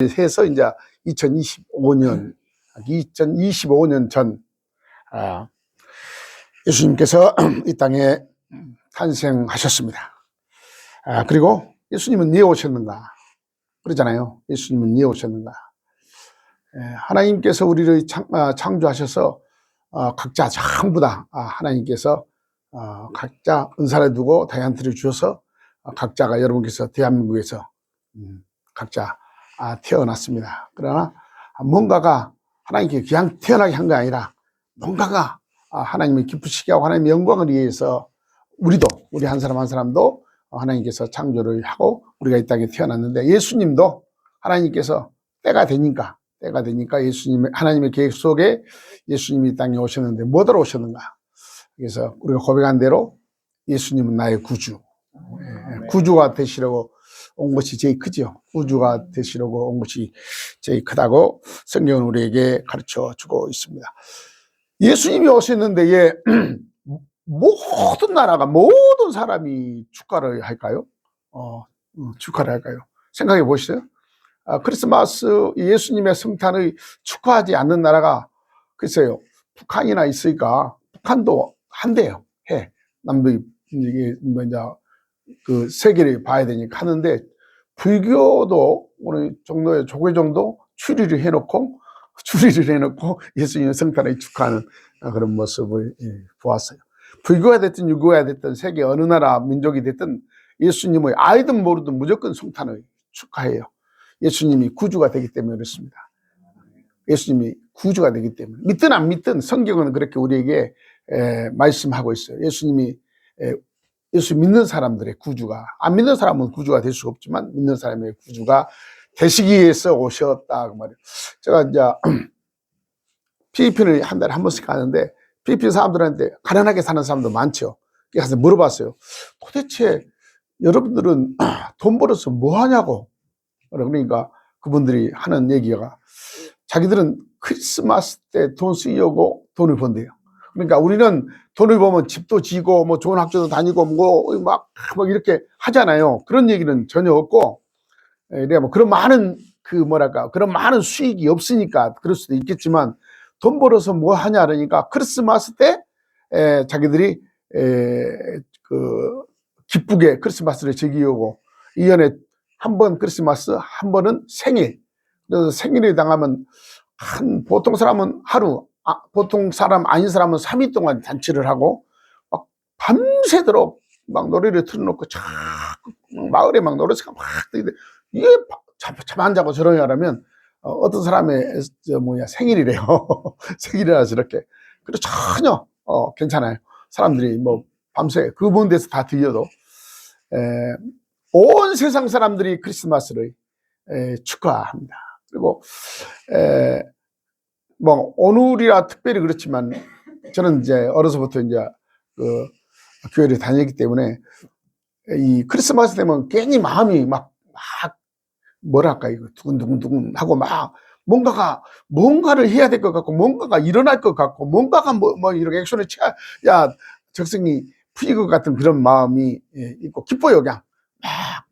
해서 이제 2025년 전 예수님께서 이 땅에 탄생하셨습니다. 그리고 예수님은 왜 오셨는가? 그러잖아요. 예수님은 왜 오셨는가? 하나님께서 우리를 창조하셔서 각자 전부 다 하나님께서 각자 은사를 두고 다이안트를 주셔서 각자가 여러분께서 대한민국에서 각자 태어났습니다. 그러나 뭔가가 하나님께 그냥 태어나게 한 게 아니라 뭔가가 하나님을 기쁘시게 하고 하나님의 영광을 위해서 우리 한 사람 한 사람도 하나님께서 창조를 하고 우리가 이 땅에 태어났는데, 예수님도 하나님께서 때가 되니까 하나님의 계획 속에 예수님이 이 땅에 오셨는데 뭐하러 오셨는가? 그래서 우리가 고백한 대로 예수님은 나의 구주, 구주가 되시려고 온 것이 제일 크죠. 구주가 되시려고 온 것이 제일 크다고 성경은 우리에게 가르쳐 주고 있습니다. 예수님이 오셨는데 모든 나라가, 모든 사람이 축가를 할까요? 축가를 할까요? 생각해 보시죠. 크리스마스 예수님의 성탄을 축하하지 않는 나라가 글쎄요, 북한이나 있으니까 북한도 한대요. 해. 남북이 이게 그 세계를 봐야 되니까 하는데, 불교도 어느 정도의 조계 정도 추리를 해놓고 예수님의 성탄을 축하하는 그런 모습을 보았어요. 불교가 됐든 유교가 됐든 세계 어느 나라 민족이 됐든 예수님의 알든 모르든 무조건 성탄을 축하해요. 예수님이 구주가 되기 때문에 그렇습니다. 예수님이 구주가 되기 때문에, 믿든 안 믿든 성경은 그렇게 우리에게 말씀하고 있어요. 예수 믿는 사람들의 구주가, 안 믿는 사람은 구주가 될 수가 없지만 믿는 사람의 구주가 되시기 위해서 오셨다 그 말이에요. 제가 이제 필리핀을 한 달에 한 번씩 가는데 필리핀 사람들한테 가난하게 사는 사람도 많죠. 그래서 물어봤어요. 도대체 여러분들은 돈 벌어서 뭐 하냐고. 그러니까 그분들이 하는 얘기가, 자기들은 크리스마스 때 돈 쓰려고 돈을 번대요. 그러니까 우리는 돈을 버면 집도 지고 뭐 좋은 학교도 다니고 막 이렇게 하잖아요. 그런 얘기는 전혀 없고, 뭐 그런 많은 그런 많은 수익이 없으니까 그럴 수도 있겠지만, 돈 벌어서 뭐 하냐 그러니까 크리스마스 때 자기들이 기쁘게 크리스마스를 즐기려고, 1년에 한 번 크리스마스, 한 번은 생일. 그래서 생일을 당하면 보통 사람은 하루, 보통 사람 아닌 사람은 3일 동안 잔치를 하고 막 밤새도록 막 노래를 틀어놓고 마을에 막 노래가 막 뜨는데, 이게 잠 안 자고 저러냐 하면 어떤 사람의 생일이래요. 생일이라 저렇게. 그래서 전혀 괜찮아요. 사람들이 뭐 밤새 그 먼 데서 다 들려도 온 세상 사람들이 크리스마스를 축하합니다. 그리고 뭐 오늘이라 특별히 그렇지만, 저는 이제 어려서부터 이제 교회를 다녔기 때문에 이 크리스마스 되면 괜히 마음이 막 뭐랄까, 이거 두근두근 하고 막 뭔가를 해야 될 것 같고, 뭔가가 일어날 것 같고, 뭔가가 이렇게 액션을 취해야 적성이 풀릴 것 같은 그런 마음이 있고 기뻐요. 그냥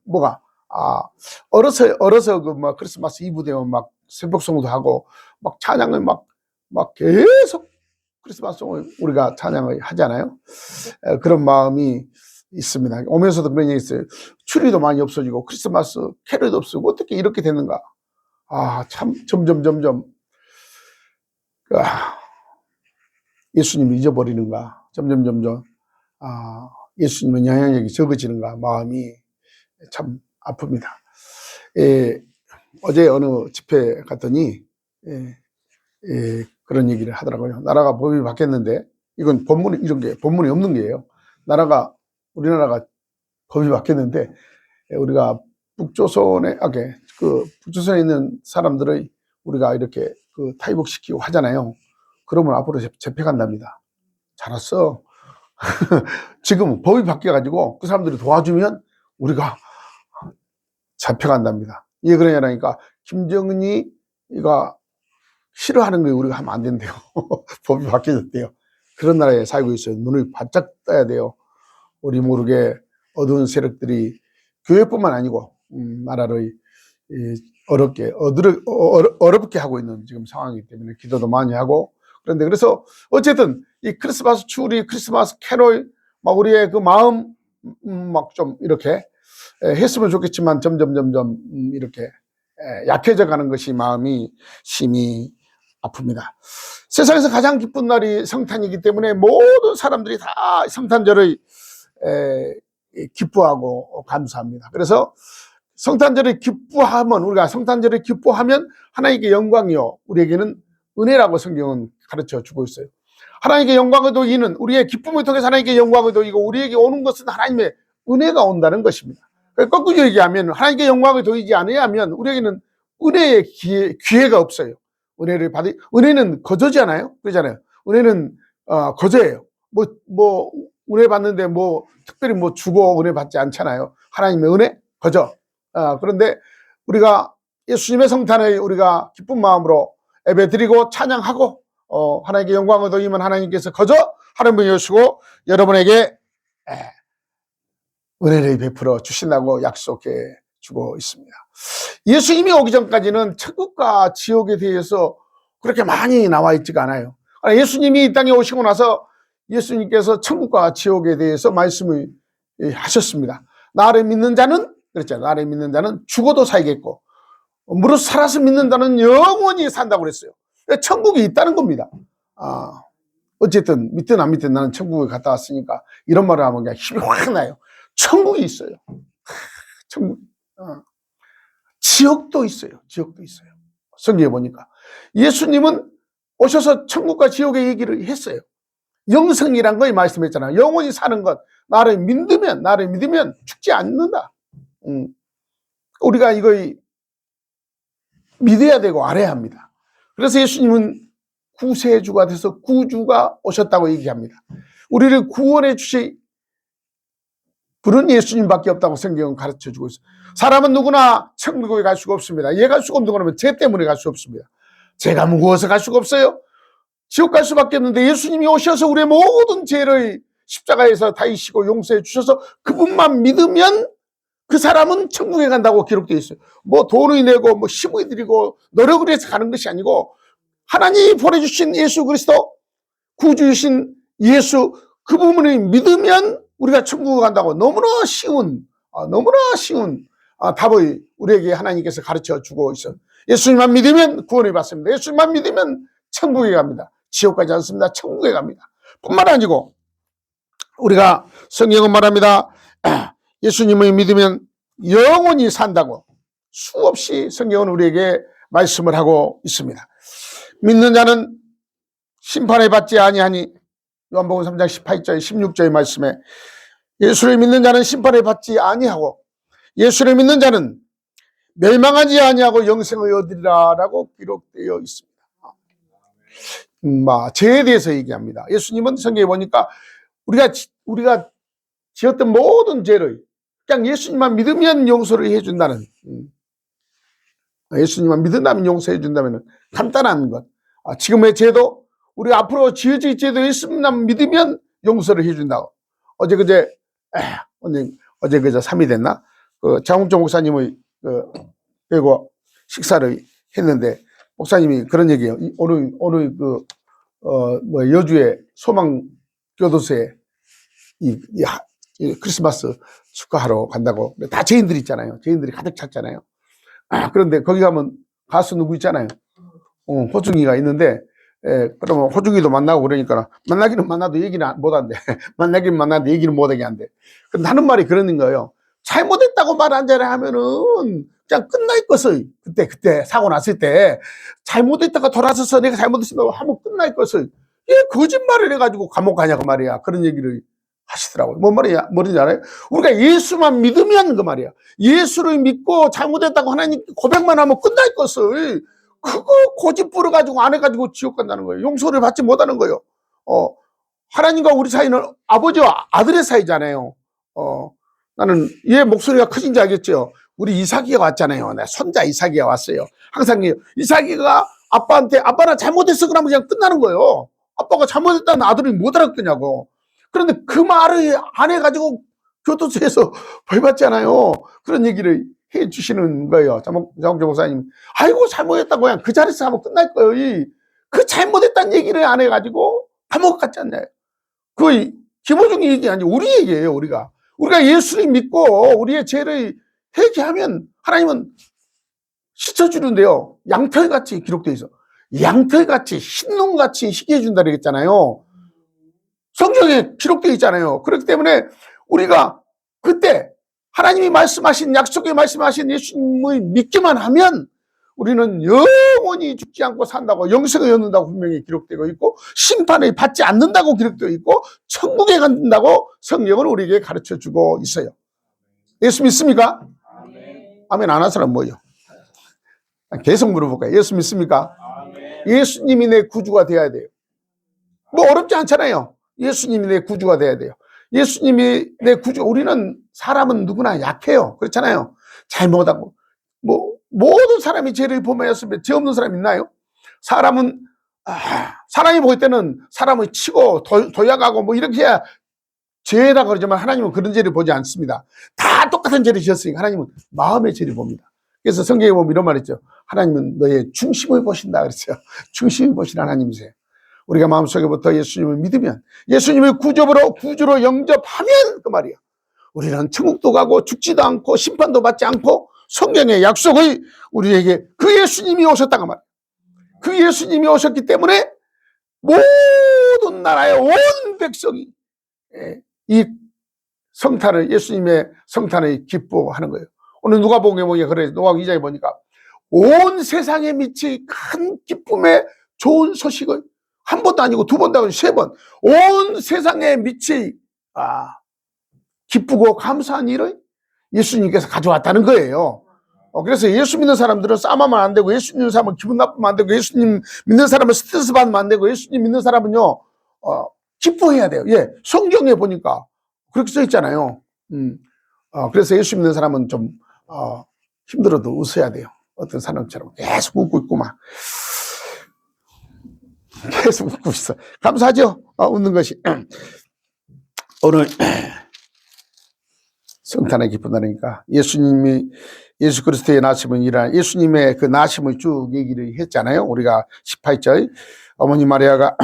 막 어려서 크리스마스 이브 되면 막 새벽송도 하고 막 찬양을 막 계속 크리스마스송을 우리가 찬양을 하잖아요. 그런 마음이 있습니다. 오면서도 그런 얘기 있어요. 추리도 많이 없어지고 크리스마스 캐럴도 없어지고 어떻게 이렇게 되는가. 참 점점 예수님을 잊어버리는가. 점점 예수님의 영향력이 적어지는가. 마음이 참 아픕니다. 어제 어느 집회 갔더니 그런 얘기를 하더라고요. 나라가 법이 바뀌었는데, 이건 이런 게 본문이 없는 게예요. 우리나라가 법이 바뀌었는데, 우리가 북조선에 있는 사람들의 우리가 이렇게 탈북시키고 하잖아요. 그러면 앞으로 잡혀간답니다. 잘 왔어. 지금 법이 바뀌어가지고 그 사람들이 도와주면 우리가 잡혀간답니다. 왜 그러냐니까, 김정은이 이거 싫어하는 거 우리가 하면 안 된대요. 법이 바뀌어졌대요. 그런 나라에 살고 있어요. 눈을 바짝 떠야 돼요. 우리 모르게 어두운 세력들이 교회뿐만 아니고 나라를 어렵게 하고 있는 지금 상황이기 때문에 기도도 많이 하고. 그런데 그래서 어쨌든 이 크리스마스 추리, 크리스마스 캐롤, 막 우리의 그 마음 막 좀 이렇게 했으면 좋겠지만 점점 이렇게 약해져 가는 것이 마음이 심히 아픕니다. 세상에서 가장 기쁜 날이 성탄이기 때문에 모든 사람들이 다 성탄절을 기뻐하고 감사합니다. 그래서 성탄절을 기뻐하면, 우리가 성탄절을 기뻐하면 하나님께 영광이요 우리에게는 은혜라고 성경은 가르쳐 주고 있어요. 하나님께 영광을 돌리는, 우리의 기쁨을 통해서 하나님께 영광을 돌리고 우리에게 오는 것은 하나님의 은혜가 온다는 것입니다. 거꾸로 얘기하면 하나님께 영광을 돌리지 않으면 우리에게는 은혜의 기회가 없어요. 은혜는 거저잖아요. 그러잖아요. 은혜는 거저예요. 은혜 받는데 특별히 주고 은혜 받지 않잖아요. 하나님의 은혜 거저. 그런데 우리가 예수님의 성탄을 우리가 기쁜 마음으로 예배드리고 찬양하고 하나님께 영광을 돌리면 하나님께서 거저 하는 분이시고 여러분에게 은혜를 베풀어 주신다고 약속해 주고 있습니다. 예수님이 오기 전까지는 천국과 지옥에 대해서 그렇게 많이 나와 있지가 않아요. 예수님이 이 땅에 오시고 나서 예수님께서 천국과 지옥에 대해서 말씀을 하셨습니다. 나를 믿는 자는, 그랬잖아요. 나를 믿는 자는 죽어도 살겠고 무릇 살아서 믿는 자는 영원히 산다고 그랬어요. 천국이 있다는 겁니다. 어쨌든 믿든 안 믿든 나는 천국에 갔다 왔으니까 이런 말을 하면 그냥 힘이 확 나요. 천국이 있어요. 천국. 지옥도 있어요. 지옥도 있어요. 성경에 보니까 예수님은 오셔서 천국과 지옥의 얘기를 했어요. 영생이란 걸 말씀했잖아요. 영원히 사는 것. 나를 믿으면 죽지 않는다. 우리가 이걸 믿어야 되고 알아야 합니다. 그래서 예수님은 구세주가 돼서 구주가 오셨다고 얘기합니다. 우리를 구원해 주실 분은 예수님밖에 없다고 성경은 가르쳐주고 있어요. 사람은 누구나 천국에 갈 수가 없습니다. 얘 갈 수가 없는 거는 죄 때문에 갈 수 없습니다. 죄가 무거워서 갈 수가 없어요. 지옥 갈 수밖에 없는데 예수님이 오셔서 우리의 모든 죄를 십자가에서 다 이시고 용서해 주셔서 그분만 믿으면 그 사람은 천국에 간다고 기록되어 있어요. 돈을 내고 힘을 들이고 노력을 해서 가는 것이 아니고 하나님이 보내주신 예수 그리스도, 구주이신 예수, 그분을 믿으면 우리가 천국에 간다고 너무나 쉬운 답을 우리에게 하나님께서 가르쳐 주고 있어요. 예수님만 믿으면 구원을 받습니다. 예수님만 믿으면 천국에 갑니다. 지옥 가지 않습니다. 천국에 갑니다. 뿐만 아니고 우리가 성경은 말합니다. 예수님을 믿으면 영원히 산다고 수없이 성경은 우리에게 말씀을 하고 있습니다. 믿는 자는 심판을 받지 아니하니, 요한복음 3장 18절 16절의 말씀에 예수를 믿는 자는 심판을 받지 아니하고 예수를 믿는 자는 멸망하지 아니하고 영생을 얻으리라라고 기록되어 있습니다. 죄에 대해서 얘기합니다. 예수님은 성경에 보니까 우리가 지었던 모든 죄를 그냥 예수님만 믿으면 용서를 해준다는, 예수님만 믿는다면 용서해 준다면 간단한 것. 지금의 죄도 우리가 앞으로 지어질 죄도 예수님만 믿으면 용서를 해준다고. 어제 그제 3일 됐나? 장훈종 목사님의 빼고 식사를 했는데 목사님이 그런 얘기예요. 오늘 여주의 소망교도소에 이 크리스마스 축하하러 간다고. 다 죄인들 있잖아요. 죄인들이 가득 찼잖아요. 그런데 거기 가면 가수 누구 있잖아요. 호중이가 있는데, 그러면 호중이도 만나고 그러니까 만나기는 만나도 얘기는 못 한대. 만나기는 만나도 얘기는 못하게 한대. 근데 하는 말이 그러는 거예요. 잘못했다고 말 한 자리 하면은 그냥 끝날 것을, 그때 사고 났을 때 잘못했다가 돌아서서 내가 잘못했다고 하면 끝날 것을, 거짓말을 해가지고 감옥 가냐고 말이야. 그런 얘기를 하시더라고요. 뭔지 알아요? 우리가 예수만 믿으면 그 말이야. 예수를 믿고 잘못했다고 하나님 고백만 하면 끝날 것을, 그거 고집 부려가지고 안 해가지고 지옥 간다는 거예요. 용서를 받지 못하는 거예요. 하나님과 우리 사이는 아버지와 아들의 사이잖아요. 나는 얘 목소리가 크신지 알겠죠? 우리 이삭이가 왔잖아요. 내 손자 이삭이가 왔어요. 항상 이삭이가 아빠한테 아빠나 잘못했어 그러면 그냥 끝나는 거예요. 아빠가 잘못했다는 아들이 못 알아듣냐고. 그런데 그 말을 안 해가지고 교도소에서 벌 받잖아요. 그런 얘기를 해 주시는 거예요. 장목재 목사님. 아이고, 잘못했다고 그냥 그 자리에서 하면 끝날 거예요. 그 잘못했다는 얘기를 안 해가지고 감옥 갔지 않나요? 그 기본적인 얘기 아니고 우리 얘기예요, 우리가. 우리가 예수를 믿고 우리의 죄를 회개하면 하나님은 씻어주는데요. 양털같이 기록되어 있어. 양털같이, 흰눈같이 희게 해준다 그랬잖아요. 성경에 기록되어 있잖아요. 그렇기 때문에 우리가 그때 하나님이 말씀하신, 약속에 말씀하신 예수님을 믿기만 하면 우리는 영원히 죽지 않고 산다고, 영생을 얻는다고 분명히 기록되고 있고, 심판을 받지 않는다고 기록되어 있고, 천국에 간다고 성경은 우리에게 가르쳐 주고 있어요. 예수 믿습니까? 아멘 안 한 사람 뭐예요? 계속 물어볼까요? 예수 믿습니까? 예수님이 내 구주가 되어야 돼요. 뭐 어렵지 않잖아요. 예수님이 내 구주가 되어야 돼요. 예수님이 내 구주. 우리는 사람은 누구나 약해요. 그렇잖아요. 잘못하고 모든 사람이 죄를 범하였으면 죄 없는 사람 있나요? 사람은 사람이 볼 때는 사람을 치고 도약하고 뭐 이렇게 해야 죄다 그러지만 하나님은 그런 죄를 보지 않습니다. 다 똑같은 죄를 지었으니까 하나님은 마음의 죄를 봅니다. 그래서 성경에 보면 이런 말 있죠. 하나님은 너의 중심을 보신다 그랬어요. 중심을 보신 하나님이세요. 우리가 마음속에부터 예수님을 믿으면, 예수님을 구주로 영접하면 그 말이야. 우리는 천국도 가고 죽지도 않고 심판도 받지 않고 성경의 약속을 우리에게 그 예수님이 오셨다고 말이야. 그 예수님이 오셨기 때문에 모든 나라의 온 백성이 이 성탄을, 예수님의 성탄을 기뻐하는 거예요. 오늘 누가복음에 보니까 그래, 누가복음 2장에 보니까 온 세상에 미치 큰 기쁨의 좋은 소식을 한 번도 아니고 두 번도 아니고 세 번, 온 세상에 미치 기쁘고 감사한 일을 예수님께서 가져왔다는 거예요. 그래서 예수 믿는 사람들은 싸움하면 안 되고, 예수 믿는 사람은 기분 나쁘면 안 되고, 예수님 믿는 사람은 스트레스 받으면 안 되고, 예수님 믿는 사람은요 기뻐해야 돼요. 예, 성경에 보니까 그렇게 써 있잖아요. 그래서 예수 믿는 사람은 좀 힘들어도 웃어야 돼요. 어떤 사람처럼 계속 웃고 있고 막 계속 웃고 있어. 감사하죠? 웃는 것이. 오늘 성탄의 기쁜 날이니까 예수 그리스도의 나심은 이란 예수님의 그 나심을 쭉 얘기를 했잖아요. 우리가 18절 어머니 마리아가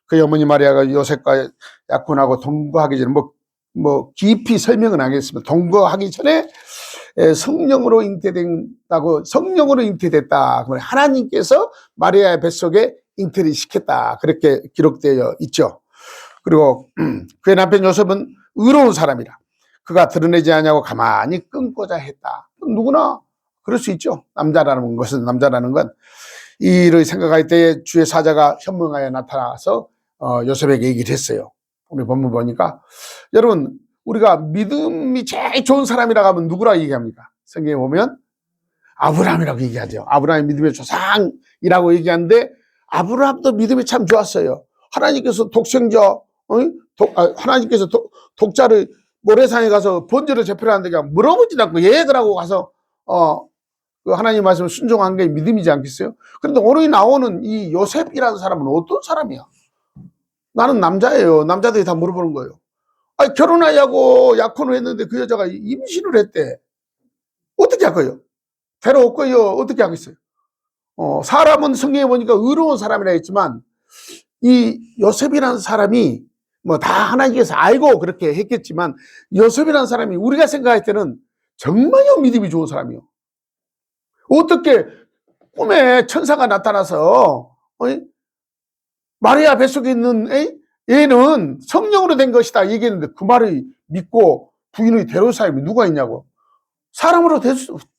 그 어머니 마리아가 요셉과 약혼하고 동거하기 전에 뭐 깊이 설명은 안 하겠습니다. 동거하기 전에 성령으로 잉태된다고, 성령으로 잉태됐다. 하나님께서 마리아의 뱃속에 잉태를 시켰다. 그렇게 기록되어 있죠. 그리고 그의 남편 요셉은 의로운 사람이라 그가 드러내지 않냐고 가만히 끊고자 했다. 누구나 그럴 수 있죠. 남자라는 건 이 일을 생각할 때에 주의 사자가 현명하여 나타나서 요셉에게 얘기를 했어요. 오늘 본문 보니까 여러분, 우리가 믿음이 제일 좋은 사람이라고 하면 누구라고 얘기합니까? 성경에 보면 아브라함이라고 얘기하죠. 아브라함이 믿음의 조상이라고 얘기하는데 아브라함도 믿음이 참 좋았어요. 하나님께서 하나님께서 독자를 모래산에 가서 번제를 제표하는데 그냥 물어보지도 않고 얘들하고 가서 그 하나님 말씀을 순종한 게 믿음이지 않겠어요? 그런데 오늘 나오는 이 요셉이라는 사람은 어떤 사람이야? 나는 남자예요. 남자들이 다 물어보는 거예요. 결혼하려고 약혼을 했는데 그 여자가 임신을 했대. 어떻게 할 거예요? 데려올거예요? 어떻게 하겠어요? 사람은 성경에 보니까 의로운 사람이라 했지만 이 요셉이라는 사람이 뭐 다 하나님께서 알고 그렇게 했겠지만 요셉이라는 사람이 우리가 생각할 때는 정말요 믿음이 좋은 사람이요. 어떻게 꿈에 천사가 나타나서 마리아 뱃속에 있는 얘는 성령으로 된 것이다 얘기했는데 그 말을 믿고 부인을 데려올 사람이 누가 있냐고. 사람으로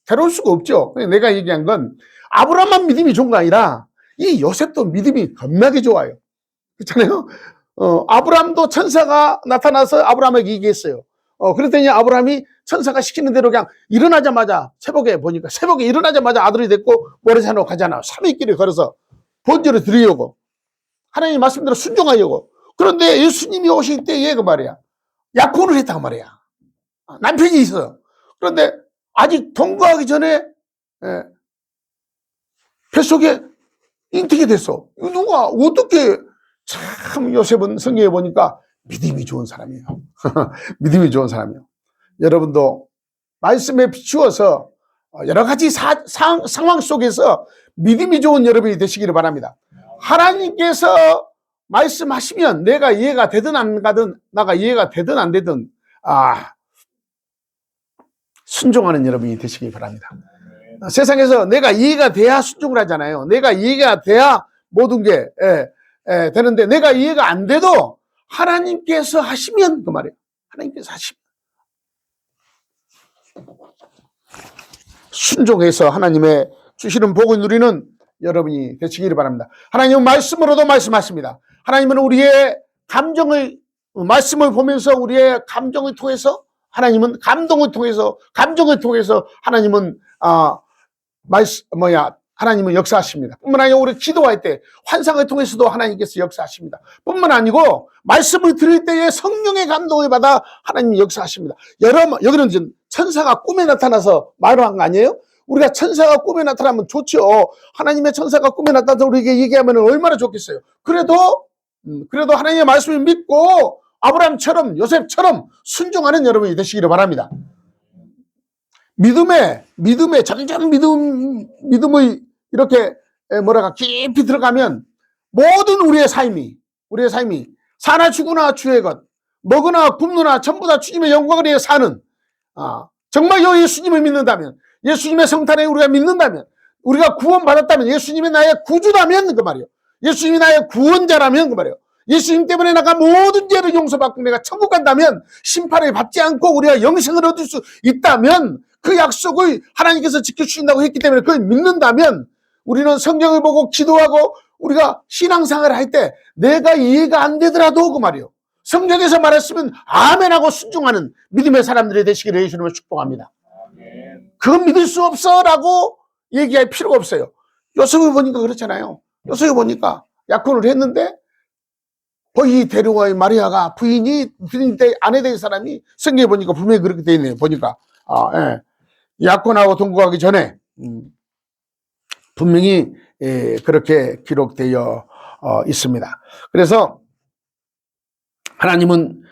데려올 수가 없죠. 내가 얘기한 건 아브라함만 믿음이 좋은 거 아니라 이 요셉도 믿음이 겁나게 좋아요. 그렇잖아요. 아브라함도 천사가 나타나서 아브라함에게 얘기했어요. 그랬더니 아브라함이 천사가 시키는 대로 그냥 일어나자마자 새벽에 일어나자마자 아들이 됐고 모래산으로 가잖아. 3일 길을 걸어서 번제를 드리려고 하나님 말씀대로 순종하려고. 그런데 예수님이 오실 때 얘가 말이야 약혼을 했단 말이야. 남편이 있어. 그런데 아직 동거하기 전에 뱃속에 잉태게 됐어. 누가 어떻게. 참 요셉은 성경에 보니까 믿음이 좋은 사람이에요. 믿음이 좋은 사람이에요. 여러분도 말씀에 비추어서 여러 가지 상황 속에서 믿음이 좋은 여러분이 되시기를 바랍니다. 하나님께서 말씀하시면 내가 이해가 되든 안 가든, 나가 이해가 되든 안 되든 순종하는 여러분이 되시기 바랍니다. 세상에서 내가 이해가 돼야 순종을 하잖아요. 내가 이해가 돼야 모든 게 되는데, 내가 이해가 안 돼도 하나님께서 하시면, 그 말이에요. 하나님께서 하시면 순종해서 하나님의 주시는 복을 누리는 여러분이 되시기를 바랍니다. 하나님은 말씀으로도 말씀하십니다. 하나님은 우리의 말씀을 보면서 우리의 감정을 통해서, 하나님은 감동을 통해서, 감정을 통해서 하나님은 하나님은 역사하십니다. 뿐만 아니라 우리 기도할 때 환상을 통해서도 하나님께서 역사하십니다. 뿐만 아니고 말씀을 들을 때에 성령의 감동을 받아 하나님이 역사하십니다. 여기는 지금 천사가 꿈에 나타나서 말한 거 아니에요? 우리가 천사가 꿈에 나타나면 좋죠. 하나님의 천사가 꿈에 나타나서 우리에게 얘기하면 얼마나 좋겠어요. 그래도 하나님의 말씀을 믿고 아브라함처럼, 요셉처럼 순종하는 여러분이 되시기를 바랍니다. 믿음에 점점 믿음의 이렇게 깊이 들어가면 모든 우리의 삶이 사나 죽으나 주의 것, 먹으나 굶느나 전부 다 주님의 영광을 위해 사는, 정말 예수님을 믿는다면, 예수님의 성탄에 우리가 믿는다면, 우리가 구원받았다면, 예수님이 나의 구주라면 그 말이에요. 예수님이 나의 구원자라면 그 말이에요. 예수님 때문에 내가 모든 죄를 용서받고 내가 천국 간다면, 심판을 받지 않고 우리가 영생을 얻을 수 있다면, 그 약속을 하나님께서 지켜주신다고 했기 때문에 그걸 믿는다면, 우리는 성경을 보고 기도하고 우리가 신앙생활을 할 때 내가 이해가 안 되더라도 그 말이에요, 성경에서 말했으면 아멘하고 순종하는 믿음의 사람들이 되시기를 예수님을 축복합니다. 그건 믿을 수 없어 라고 얘기할 필요가 없어요. 요셉을 보니까 그렇잖아요. 요셉을 보니까 약혼을 했는데 거기 데려와의 마리아가 부인이 아내 된 사람이 성경에 보니까 분명히 그렇게 돼 있네요. 보니까 약혼하고 동거하기 전에 분명히 그렇게 기록되어 있습니다. 그래서 하나님은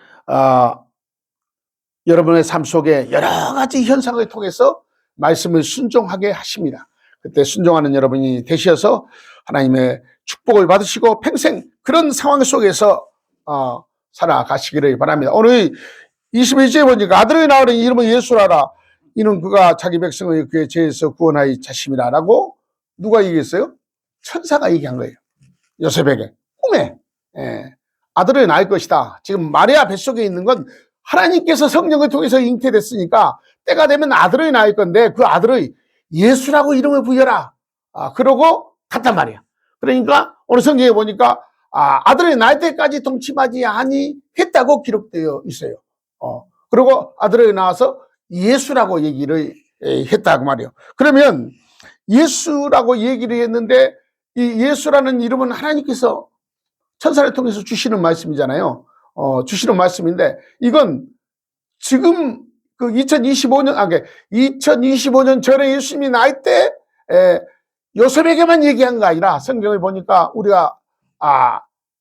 여러분의 삶 속에 여러 가지 현상을 통해서 말씀을 순종하게 하십니다. 그때 순종하는 여러분이 되셔서 하나님의 축복을 받으시고 평생 그런 상황 속에서 살아가시기를 바랍니다. 오늘 21절에 보니까 아들을 낳으니 이름은 예수라라. 이는 그가 자기 백성을 그의 죄에서 구원하여 자심이라 라고 누가 얘기했어요? 천사가 얘기한 거예요. 요셉에게 꿈에 아들을 낳을 것이다. 지금 마리아 뱃속에 있는 건 하나님께서 성령을 통해서 잉태됐으니까 때가 되면 아들을 낳을 건데 그 아들을 예수라고 이름을 부여라. 그러고 갔단 말이야. 그러니까 오늘 성경에 보니까 아들을 낳을 때까지 동침하지 아니했다고 기록되어 있어요. 그리고 아들을 낳아서 예수라고 얘기를 했다고 말이에요. 그러면 예수라고 얘기를 했는데 이 예수라는 이름은 하나님께서 천사를 통해서 주시는 말씀이잖아요. 주시는 말씀인데 이건 지금 그 2025년 전에 예수님이 나이 때 요셉에게만 얘기한 거 아니라 성경을 보니까 우리가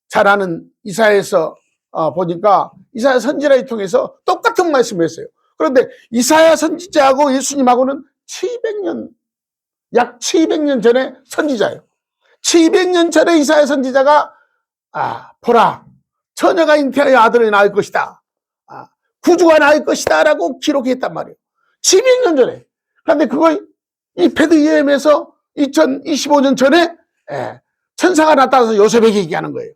잘 아는 이사야에서 보니까 이사야 선지자를 통해서 똑같은 말씀을 했어요. 그런데 이사야 선지자하고 예수님하고는 약 700년 전에 선지자예요. 700년 전에 이사야 선지자가 보라 처녀가 잉태하여 아들을 낳을 것이다. 구주가 낳을 것이다 라고 기록했단 말이에요. 700년 전에. 그런데 그걸 이 베들레헴에서 2025년 전에 천사가 나타나서 요셉에게 얘기하는 거예요.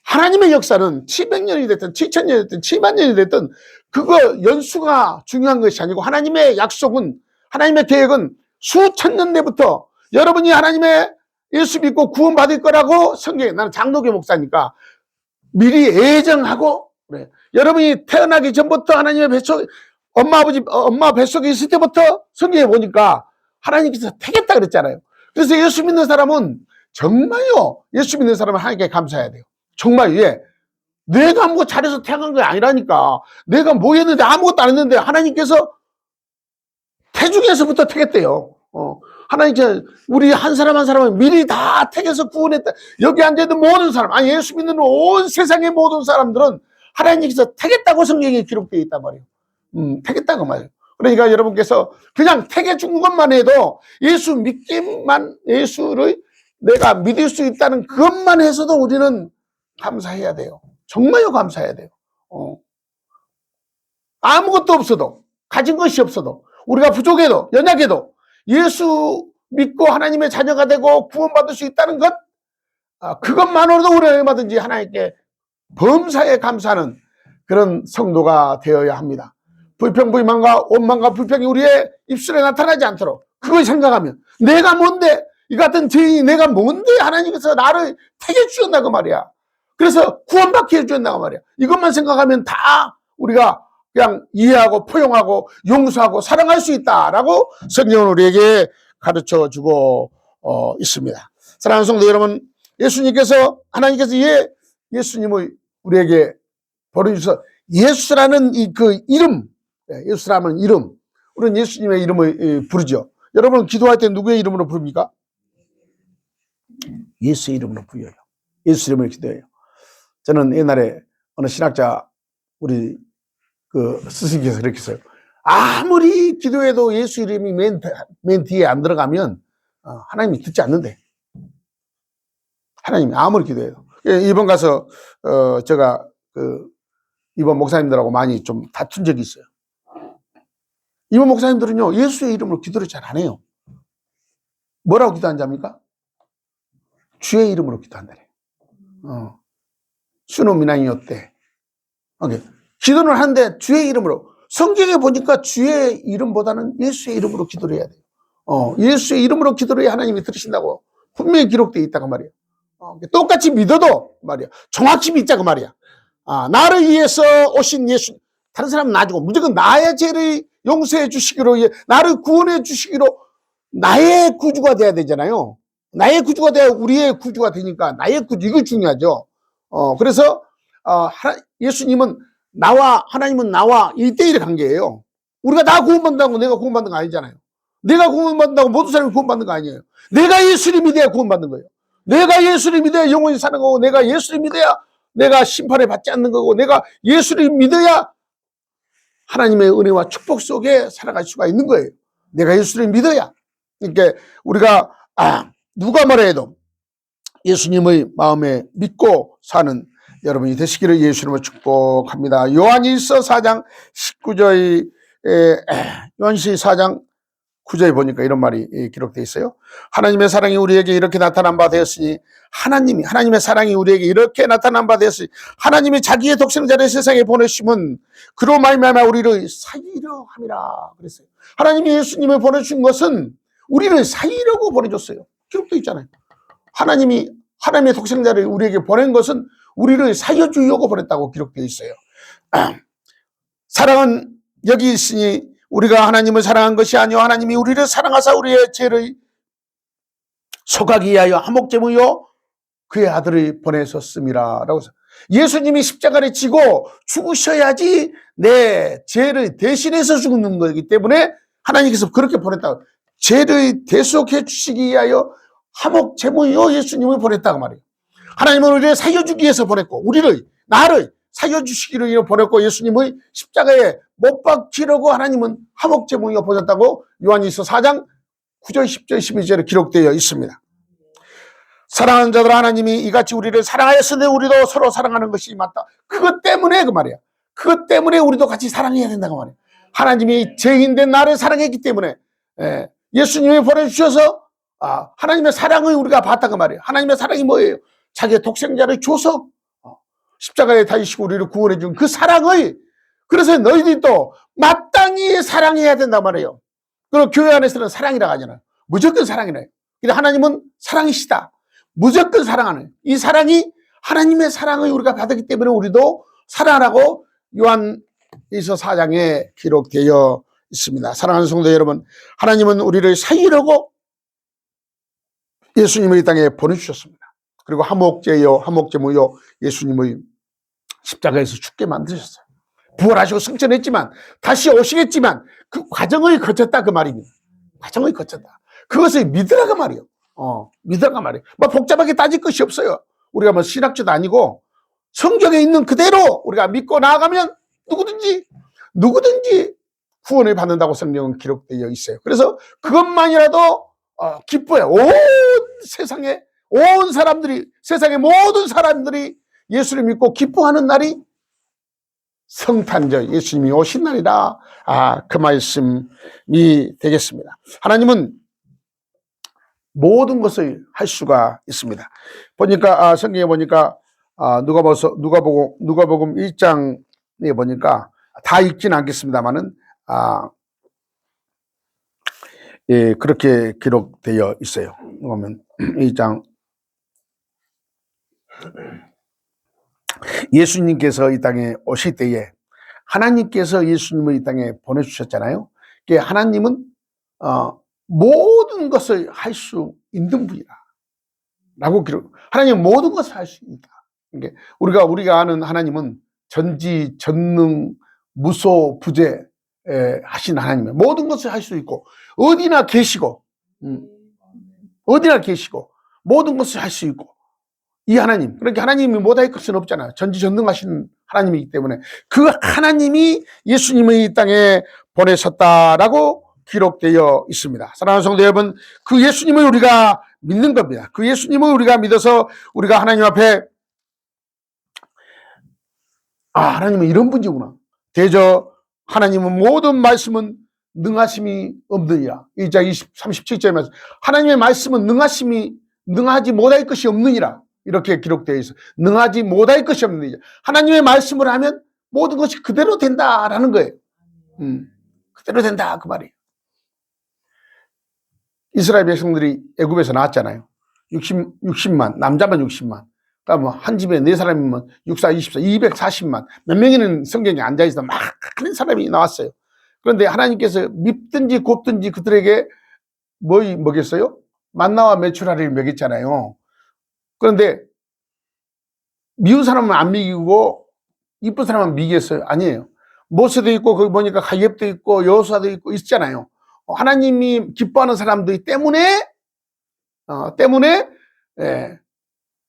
하나님의 역사는 700년이 됐든 7000년이 됐든 7만 년이 됐든 그거 연수가 중요한 것이 아니고 하나님의 약속은, 하나님의 계획은 수천 년 내부터 여러분이 하나님의 예수 믿고 구원받을 거라고 성경에, 나는 장로교 목사니까 미리 예정하고 그래. 여러분이 태어나기 전부터 하나님의 뱃속, 엄마 뱃속에 있을 때부터 성경에 보니까 하나님께서 택했다 그랬잖아요. 그래서 예수 믿는 사람은 정말요, 예수 믿는 사람은 하나님께 감사해야 돼요. 정말, 내가 뭐 잘해서 태어난 게 아니라니까. 내가 뭐 했는데 아무것도 안 했는데 하나님께서 태중에서부터 택했대요. 하나님께서 우리 한 사람 한 사람을 미리 다 택해서 구원했다. 여기 앉아있는 모든 사람, 예수 믿는 온 세상의 모든 사람들은 하나님께서 택했다고 성경에 기록되어 있단 말이에요. 택했다고 말이에요. 그러니까 여러분께서 그냥 택해 준 것만 해도 예수 믿기만, 예수를 내가 믿을 수 있다는 그것만 해서도 우리는 감사해야 돼요. 정말요, 감사해야 돼요. 아무것도 없어도, 가진 것이 없어도, 우리가 부족해도, 연약해도 예수 믿고 하나님의 자녀가 되고 구원받을 수 있다는 것, 그것만으로도 우리가 얼마든지 하나님께 범사에 감사하는 그런 성도가 되어야 합니다. 불평불만과 원망과 불평이 우리의 입술에 나타나지 않도록 그걸 생각하면 내가 뭔데, 이 같은 죄인이 내가 뭔데 하나님께서 나를 택해 주셨다고 말이야. 그래서 구원받게 해주셨다고 말이야. 이것만 생각하면 다 우리가 그냥 이해하고 포용하고 용서하고 사랑할 수 있다라고 성경은 우리에게 가르쳐 주고 있습니다. 사랑하는 성도 여러분, 예수님께서, 하나님께서 예수님을 우리에게 보내주셔서 예수라는 그 이름, 예수라는 이름, 우리는 예수님의 이름을 부르죠. 여러분 기도할 때 누구의 이름으로 부릅니까? 예수의 이름으로 부여요. 예수 이름으로 기도해요. 저는 옛날에 어느 신학자, 우리 그 스승께서 그렇게 했어요. 아무리 기도해도 예수 이름이 맨 뒤에 안 들어가면 하나님이 듣지 않는데. 하나님이 아무리 기도해도. 이번 가서 제가 이번 목사님들하고 많이 좀 다툰 적이 있어요. 이번 목사님들은요, 예수의 이름으로 기도를 잘 안 해요. 뭐라고 기도하는지 압니까? 주의 이름으로 기도한다래. 수노미나이었대. 기도는 하는데 주의 이름으로. 성경에 보니까 주의 이름보다는 예수의 이름으로 기도를 해야 돼요. 예수의 이름으로 기도를 해야 하나님이 들으신다고 분명히 기록되어 있다고 말이에요. 똑같이 믿어도 말이야. 정확히 믿자고 말이야. 나를 위해서 오신 예수, 다른 사람은 놔주고 무조건 나의 죄를 용서해 주시기로, 나를 구원해 주시기로 나의 구주가 돼야 되잖아요. 나의 구주가 돼야 우리의 구주가 되니까 나의 구주, 이거 중요하죠. 그래서 예수님은 하나님은 나와 1대1의 관계예요. 우리가 나 구원받는다고 내가 구원받는 거 아니잖아요. 내가 구원받는다고 모든 사람이 구원받는 거 아니에요. 내가 예수를 믿어야 구원받는 거예요. 내가 예수를 믿어야 영원히 사는 거고, 내가 예수를 믿어야 내가 심판을 받지 않는 거고, 내가 예수를 믿어야 하나님의 은혜와 축복 속에 살아갈 수가 있는 거예요. 내가 예수를 믿어야. 그러니까 우리가 누가 뭐라 해도 예수님의 마음에 믿고 사는 여러분이 되시기를 예수님을 축복합니다. 요한일서 4장 19절, 요한일서 4장 9절에 보니까 이런 말이 기록되어 있어요. 하나님의 사랑이 우리에게 이렇게 나타난 바 되었으니, 하나님의 사랑이 우리에게 이렇게 나타난 바 되었으니, 하나님이 자기의 독생자를 세상에 보내심은 그로 말미암아 우리를 살리려 함이라 그랬어요. 하나님이 예수님을 보내준 것은 우리를 살리려고 보내줬어요. 기록되어 있잖아요. 하나님의 독생자를 우리에게 보낸 것은 우리를 살려주려고 보냈다고 기록되어 있어요. 사랑은 여기 있으니 우리가 하나님을 사랑한 것이 아니요 하나님이 우리를 사랑하사 우리의 죄를 속하기 위하여 화목제물로 그의 아들을 보내셨음이라 라고 해서, 예수님이 십자가를 지고 죽으셔야지 내 죄를 대신해서 죽는 거기 때문에 하나님께서 그렇게 보냈다고, 죄를 대속해 주시기 위하여 화목제물로 예수님을 보냈다고 말이에요. 하나님은 우리를 살려주기 위해서 보냈고, 나를 살려주시기로 위해 보냈고, 예수님의 십자가에 못 박히려고 하나님은 화목제물로 보냈다고 요한일서 4장 9절, 10절, 12절에 기록되어 있습니다. 사랑하는 자들, 하나님이 이같이 우리를 사랑하였으니 우리도 서로 사랑하는 것이 맞다. 그것 때문에 그 말이야. 그것 때문에 우리도 같이 사랑해야 된다고 말이야. 하나님이 죄인된 나를 사랑했기 때문에 예수님이 보내주셔서 하나님의 사랑을 우리가 봤다고 말이에요. 하나님의 사랑이 뭐예요? 자기의 독생자를 줘서 십자가에 달리시고 우리를 구원해 준 그 사랑을, 그래서 너희들도 마땅히 사랑해야 된단 말이에요. 그리고 교회 안에서는 사랑이라고 하잖아요. 무조건 사랑이래요. 근데 하나님은 사랑이시다. 무조건 사랑하는 이 사랑이 하나님의 사랑을 우리가 받았기 때문에 우리도 사랑하라고 요한일서 4장에 기록되어 있습니다. 사랑하는 성도 여러분, 하나님은 우리를 살리려고 예수님을 이 땅에 보내주셨습니다. 그리고 화목제물로 예수님을 십자가에서 죽게 만드셨어요. 부활하시고 승천했지만 다시 오시겠지만 그 과정을 거쳤다 그 말입니다. 과정을 거쳤다. 그것을 믿으라고 말이에요. 믿으라고 말이에요. 뭐 복잡하게 따질 것이 없어요. 우리가 뭐 신학자도 아니고 성경에 있는 그대로 우리가 믿고 나아가면 누구든지 구원을 받는다고 성경은 기록되어 있어요. 그래서 그것만이라도 기뻐요. 온 사람들이, 세상의 모든 사람들이 예수를 믿고 기뻐하는 날이 성탄절, 예수님이 오신 날이라, 그 말씀이 되겠습니다. 하나님은 모든 것을 할 수가 있습니다. 보니까, 성경에 보니까, 누가복음 1장에 보니까, 다 읽지는 않겠습니다만은, 예, 그렇게 기록되어 있어요. 보면, 1장. 예수님께서 이 땅에 오실 때에 하나님께서 예수님을 이 땅에 보내주셨잖아요. 하나님은 모든 것을 할 수 있는 분이다 라고 하나님은 모든 것을 할 수 있다. 우리가 아는 하나님은 전지 전능 무소 부재 하신 하나님은 모든 것을 할 수 있고 어디나 계시고 모든 것을 할 수 있고, 이 하나님, 그렇게 하나님이 못할 것은 없잖아요. 전지전능하신 하나님이기 때문에 그 하나님이 예수님을 이 땅에 보내셨다라고 기록되어 있습니다. 사랑하는 성도 여러분, 그 예수님을 우리가 믿는 겁니다. 그 예수님을 우리가 믿어서 우리가 하나님 앞에 하나님은 이런 분이구나. 대저 하나님은 모든 말씀은 능하심이 없느니라. 1장 37절에 말씀, 하나님의 말씀은 능하지 못할 것이 없느니라. 이렇게 기록되어 있어. 능하지 못할 것이 없느니라. 하나님의 말씀을 하면 모든 것이 그대로 된다라는 거예요. 그대로 된다 그 말이에요. 이스라엘 백성들이 애굽에서 나왔잖아요. 60만, 남자만 60만. 그러니까 한 집에 4사람이면 64, 24, 240만. 몇 명이는 성경에 앉아있어 많은 사람이 나왔어요. 그런데 하나님께서 밉든지 곱든지 그들에게 먹였어요? 만나와 메추라리를 먹였잖아요. 그런데 미운 사람은 안 미기고 이쁜 사람은 미겠어요? 아니에요. 모세도 있고 거기 보니까 갈렙도 있고 여호수아도 있고 있잖아요. 하나님이 기뻐하는 사람들 때문에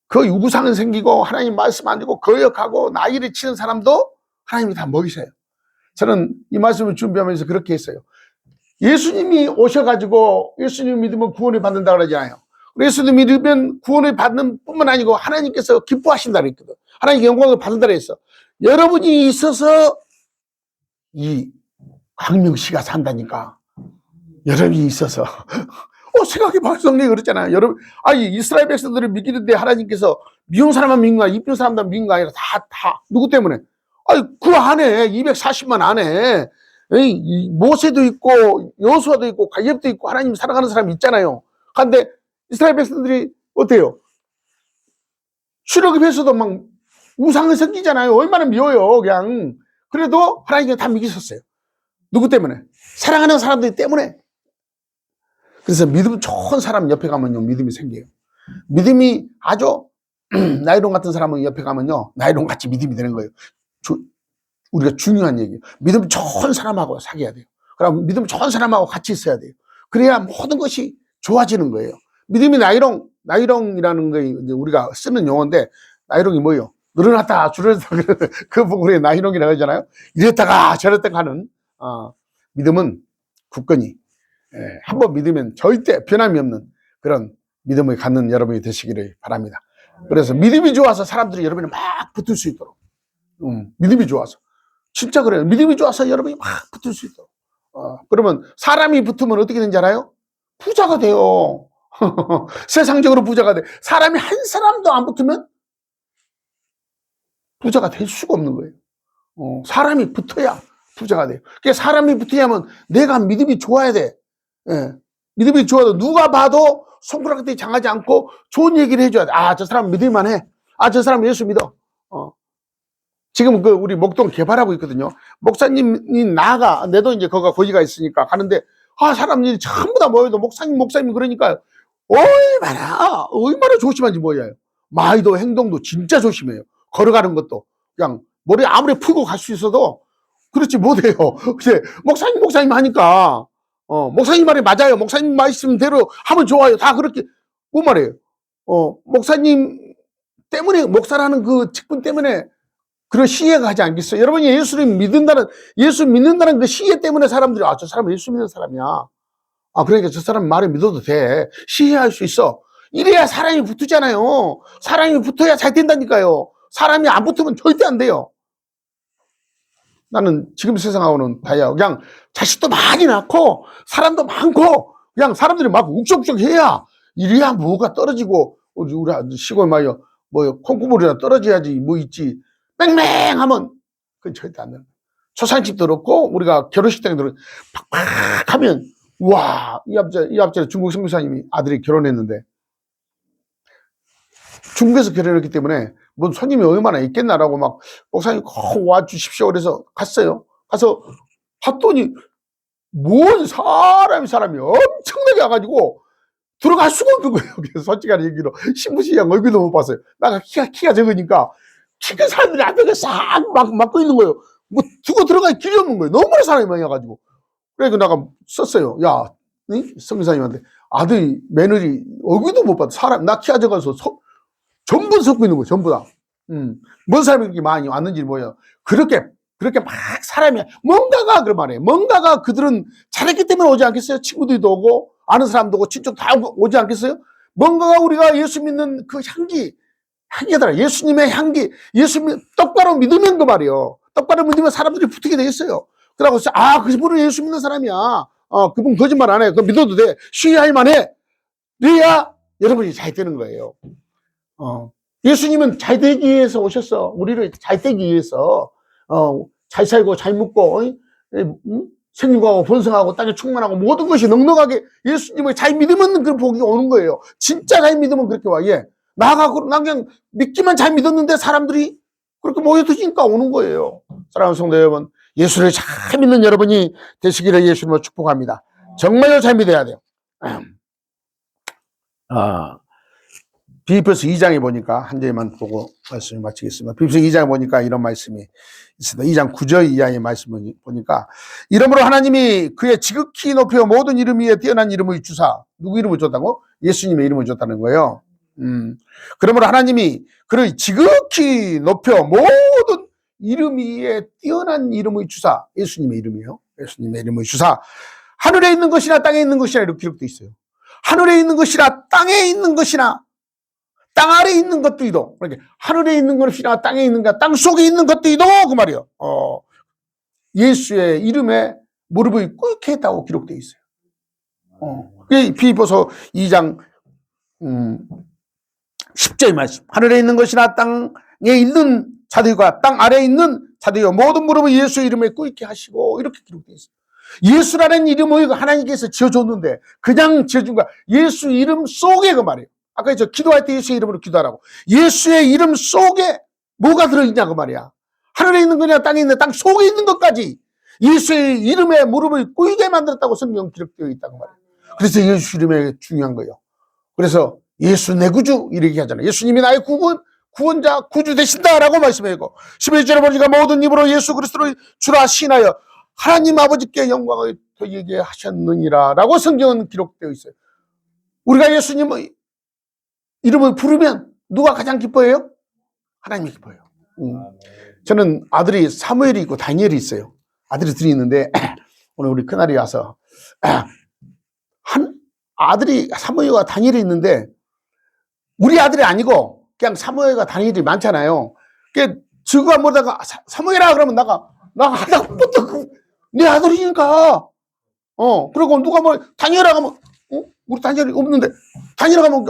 그 유구상은 생기고 하나님 말씀 안 듣고 거역하고 나이를 치는 사람도 하나님이 다 먹이셔요. 저는 이 말씀을 준비하면서 그렇게 했어요. 예수님이 오셔가지고 예수님 믿으면 구원을 받는다 그러잖아요. 예수님 믿으면 구원을 받는 뿐만 아니고 하나님께서 기뻐하신다 그랬거든. 하나님께 영광을 받는다 그랬어. 여러분이 있어서 이 광명씨가 산다니까. 여러분이 있어서. 생각해봐. 성경이 그랬잖아요. 여러분, 이스라엘 백성들을 믿기는데 하나님께서 미운 사람만 믿는 거야, 이쁜 사람만 믿는 거 아니라 다. 누구 때문에? 그 안에 240만 안에 모세도 있고 여호수아도 있고 갈렙도 있고 하나님 사랑하는 사람이 있잖아요. 그런데 이스라엘 백성들이 어때요? 출애굽에서도 막 우상을 섬기잖아요. 얼마나 미워요, 그냥. 그래도 하나님께 다 믿으셨어요. 누구 때문에? 사랑하는 사람들 때문에. 그래서 믿음 좋은 사람 옆에 가면요, 믿음이 생겨요. 믿음이 아주 나이론 같은 사람은 옆에 가면요, 나이론 같이 믿음이 되는 거예요. 우리가 중요한 얘기예요. 믿음 좋은 사람하고 사귀어야 돼요. 그럼 믿음 좋은 사람하고 같이 있어야 돼요. 그래야 모든 것이 좋아지는 거예요. 믿음이 나이롱이라는 게 우리가 쓰는 용어인데, 나이롱이 뭐예요? 늘어났다 줄어났다 그 부분에 나이롱이라고 하잖아요. 이랬다가 저랬다가 하는 믿음은 굳건히 한번 믿으면 절대 변함이 없는 그런 믿음을 갖는 여러분이 되시기를 바랍니다. 그래서 믿음이 좋아서 사람들이 여러분이 막 붙을 수 있도록, 믿음이 좋아서, 진짜 그래요. 믿음이 좋아서 여러분이 막 붙을 수 있도록. 그러면 사람이 붙으면 어떻게 되는지 알아요? 부자가 돼요. 세상적으로 부자가 돼. 사람이 한 사람도 안 붙으면 부자가 될 수가 없는 거예요. 사람이 붙어야 부자가 돼요. 그러니까 사람이 붙으려면 내가 믿음이 좋아야 돼. 믿음이 좋아도 누가 봐도 손가락들이 장하지 않고 좋은 얘기를 해줘야 돼. 저 사람 믿을만 해. 저 사람 예수 믿어. 지금 우리 목동 개발하고 있거든요. 목사님이 내도 이제 거기가 있으니까 가는데, 사람들이 전부 다 모여도 목사님 그러니까 얼마나 조심한지 몰라요. 말도 행동도 진짜 조심해요. 걸어가는 것도 그냥 머리 아무리 풀고 갈 수 있어도 그렇지 못해요. 근데 목사님 하니까 목사님 말이 맞아요. 목사님 말씀대로 하면 좋아요. 다 그렇게 뭐 말이에요. 목사님 때문에, 목사라는 그 직분 때문에 그런 시혜가 하지 않겠어요? 여러분이 예수 믿는다는 그 시혜 때문에 사람들이, 저 사람은 예수 믿는 사람이야. 그러니까 저 사람 말을 믿어도 돼. 시혜할 수 있어. 이래야 사람이 붙잖아요. 사람이 붙어야 잘 된다니까요. 사람이 안 붙으면 절대 안 돼요. 나는 지금 세상하고는 다야. 그냥 자식도 많이 낳고, 사람도 많고, 그냥 사람들이 막 욱적욱적 해야, 이래야 뭐가 떨어지고, 우리 시골 말이요. 콩고물이나 떨어져야지 뭐 있지. 뺑뺑하면, 그건 절대 안 돼. 초상집도 그렇고, 우리가 결혼식 때도 팍팍 하면, 와, 이 앞전에 중국 선교사님이 아들이 결혼했는데, 중국에서 결혼했기 때문에, 뭔 손님이 얼마나 있겠나라고 막, 목사님 꼭 와주십시오. 그래서 갔어요. 가서 봤더니, 뭔 사람이 엄청나게 와가지고, 들어갈 수가 없는 거예요. 그래서 솔직한 얘기로, 신부시장 얼굴도 못 봤어요. 나가 키가 적으니까, 키큰 사람들이 앞에 싹 막고 있는 거예요. 뭐, 두고 들어갈 길이 없는 거예요. 너무 사람이 많이 와가지고. 그래서 내가 썼어요. 야, 성교사님한테, 아들이, 며느리, 얼굴도 못 봤다. 나 키가 적어서 전부 섞고 있는 거예요. 전부 다. 뭔 사람이 그렇게 많이 왔는지 뭐예요. 그렇게 막 사람이, 뭔가가, 그런 말이에요. 뭔가가 그들은 잘했기 때문에 오지 않겠어요? 친구들도 오고, 아는 사람도 오고, 친척 다 오지 않겠어요? 뭔가가 우리가 예수 믿는 그 향기더라. 예수님의 향기, 예수님 똑바로 믿으면 그 말이에요. 똑바로 믿으면 사람들이 붙게 돼 있어요. 그러고, 그분은 예수 믿는 사람이야. 그분 거짓말 안 해. 그거 믿어도 돼. 시할 만해. 그래야 여러분이 잘 되는 거예요. 예수님은 잘 되기 위해서 오셨어. 우리를 잘 되기 위해서. 잘 살고, 잘 먹고, 생육하고, 번성하고, 땅에 충만하고, 모든 것이 넉넉하게 예수님을 잘 믿으면 그 복이 오는 거예요. 진짜 잘 믿으면 그렇게 와. 예. 난 그냥 믿기만 잘 믿었는데 사람들이 그렇게 모여드니까 오는 거예요. 사랑하는 성도 여러분, 예수를 잘 믿는 여러분이 되시기를 예수님으로 축복합니다. 정말로 잘 믿어야 돼요. 빌립보서 2장에 보니까 한 절만 보고 말씀을 마치겠습니다. 빌립보서 2장에 보니까 이런 말씀이 있습니다. 2장 9절 이하의 말씀을 보니까, 이러므로 하나님이 그의 지극히 높여 모든 이름 위에 뛰어난 이름을 주사, 누구 이름을 줬다고? 예수님의 이름을 줬다는 거예요. 그러므로 하나님이 그를 지극히 높여 모든 이름 위에 뛰어난 이름을 주사, 예수님의 이름이에요. 예수님의 이름을 주사, 하늘에 있는 것이나 땅에 있는 것이나 이렇게 기록되어 있어요. 하늘에 있는 것이나 땅에 있는 것이나 땅 아래에 있는 것들이도, 그러니까 하늘에 있는 것이나 땅에 있는 것, 땅 속에 있는 것들이도 그 말이에요. 예수의 이름에 무릎을 꿇게 했다고 기록되어 있어요. 빌립보서 2장 10절 말씀. 하늘에 있는 것이나 땅에 있는 자들과 땅 아래에 있는 자들과 모든 무릎을 예수의 이름에 꿇게 하시고, 이렇게 기록되어 있어요. 예수라는 이름을 하나님께서 지어줬는데 그냥 지어준 거야. 예수 이름 속에 그 말이에요. 아까 저 기도할 때 예수의 이름으로 기도하라고. 예수의 이름 속에 뭐가 들어있냐 그 말이야. 하늘에 있는 거냐 땅에 있는, 땅 속에 있는 것까지 예수의 이름에 무릎을 꿇게 만들었다고 성경 기록되어 있다고 말이에요. 그래서 예수 이름이 중요한 거예요. 그래서 예수 내 구주 이렇게 하잖아요. 예수님이 나의 구원자 구주 되신다라고 말씀하고, 11절에 보니까 모든 입으로 예수 그리스도를 주라 시인하여 하나님 아버지께 영광을 돌리게 하셨느니라 라고 성경은 기록되어 있어요. 우리가 예수님의 이름을 부르면 누가 가장 기뻐해요? 하나님이 기뻐해요. 저는 아들이 사무엘이 있고 다니엘이 있어요. 아들이 둘이 있는데 오늘 우리 큰아들이 와서 아들이 사무엘과 다니엘이 있는데, 우리 아들이 아니고 그냥 사무엘과 다니엘이 많잖아요. 저거가 뭐다가 사무엘아 그러면 나가 하다부터 내 아들이니까. 그리고 누가 다니엘아 가면 우리 다니엘이 없는데 다니엘아 가면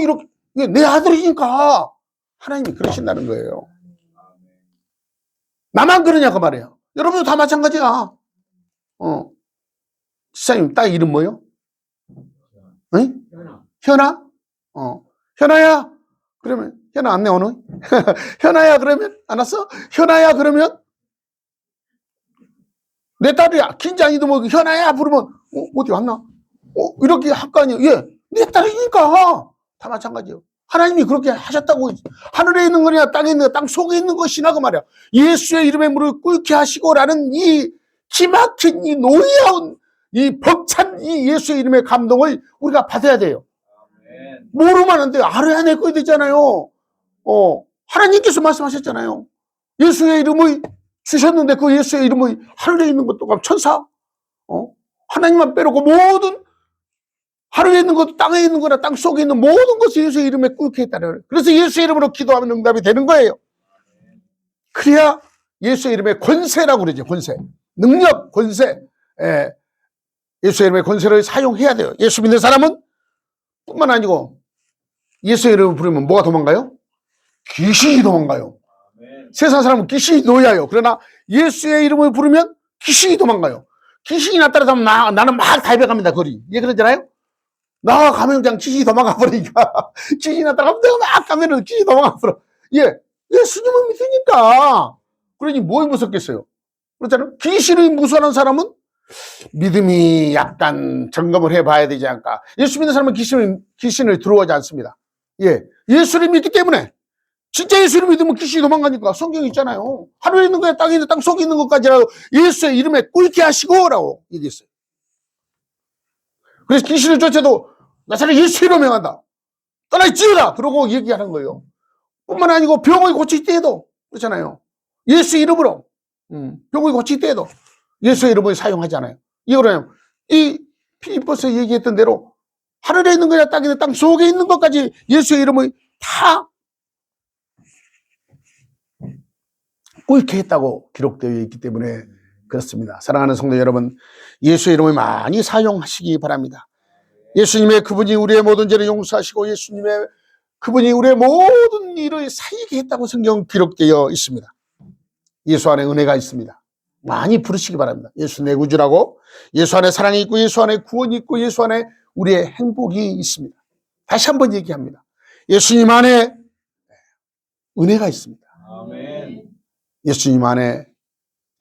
이렇게 내 아들이니까. 하나님이 그러신다는 거예요. 나만 그러냐 그 말이에요. 여러분도 다 마찬가지야. 지사님 딸 이름 뭐요? 응? 현아? 현아야? 그러면 현아 안내 오늘? 현아야 그러면 안 왔어? 현아야 그러면 내 딸이야. 긴장이도 뭐 현아야 부르면 어디 왔나? 이렇게 할 거 아니에요. 예, 내 딸이니까. 다 마찬가지예요. 하나님이 그렇게 하셨다고. 하늘에 있는 거냐 땅에 있는 거, 땅 속에 있는 것이나 그 말이야. 예수의 이름에 무릎 꿇게 하시고라는 이 기막힌 이 놀라운 이 벅찬 이 예수의 이름의 감동을 우리가 받아야 돼요. 모르면 안 돼요. 알아야 낼 거야 되잖아요. 하나님께서 말씀하셨잖아요. 예수의 이름을 주셨는데 그 예수의 이름을 하늘에 있는 것도 천사, 하나님만 빼놓고 모든 하늘에 있는 것도 땅에 있는 거나 땅 속에 있는 모든 것을 예수의 이름에 꿇게 했다는. 그래서 예수의 이름으로 기도하면 응답이 되는 거예요. 그래야 예수의 이름의 권세라고 그러죠. 권세, 능력, 권세. 예수의 이름의 권세를 사용해야 돼요. 예수 믿는 사람은 뿐만 아니고 예수의 이름을 부르면 뭐가 도망가요? 귀신이 도망가요. 세상 사람은 귀신이 놓여요. 그러나 예수의 이름을 부르면 귀신이 도망가요. 귀신이 나타나면 나는 막 달려갑니다. 거리. 예, 그러잖아요. 나가면 그냥 귀신이 도망가 버리니까. 귀신이 나타나면 내가 막 가면은 귀신이 도망가 버려. 예, 예수님을 믿으니까. 그러니 뭘 무섭겠어요? 그렇잖아요. 귀신을 무서워하는 사람은 믿음이 약간 점검을 해봐야 되지 않을까. 예수 믿는 사람은 귀신을 들어오지 않습니다. 예, 예수를 믿기 때문에. 진짜 예수를 믿으면 귀신이 도망가니까. 성경에 있잖아요. 하늘에 있는 거야, 땅에 있는 땅 속에 있는 것까지라도 예수의 이름에 꿇게 하시고라고 얘기했어요. 그래서 귀신을 쫓아도 나사렛 예수 이름으로 명한다. 떠나지어라. 그러고 얘기하는 거예요. 뿐만 아니고 병을 고칠 때에도 그렇잖아요. 예수 이름으로 병을 고칠 때에도 예수의 이름을 사용하잖아요. 이거는 이 필리포스에 얘기했던 대로 하늘에 있는 거냐 땅에 있는 땅 속에 있는 것까지 예수의 이름을 다 옳게 했다고 기록되어 있기 때문에 그렇습니다. 사랑하는 성도 여러분, 예수의 이름을 많이 사용하시기 바랍니다. 예수님의 그분이 우리의 모든 죄를 용서하시고 예수님의 그분이 우리의 모든 일을 살게 했다고 성경 기록되어 있습니다. 예수 안에 은혜가 있습니다. 많이 부르시기 바랍니다. 예수 내 구주라고. 예수 안에 사랑이 있고 예수 안에 구원이 있고 예수 안에 우리의 행복이 있습니다. 다시 한번 얘기합니다. 예수님 안에 은혜가 있습니다. 아멘. 예수님 안에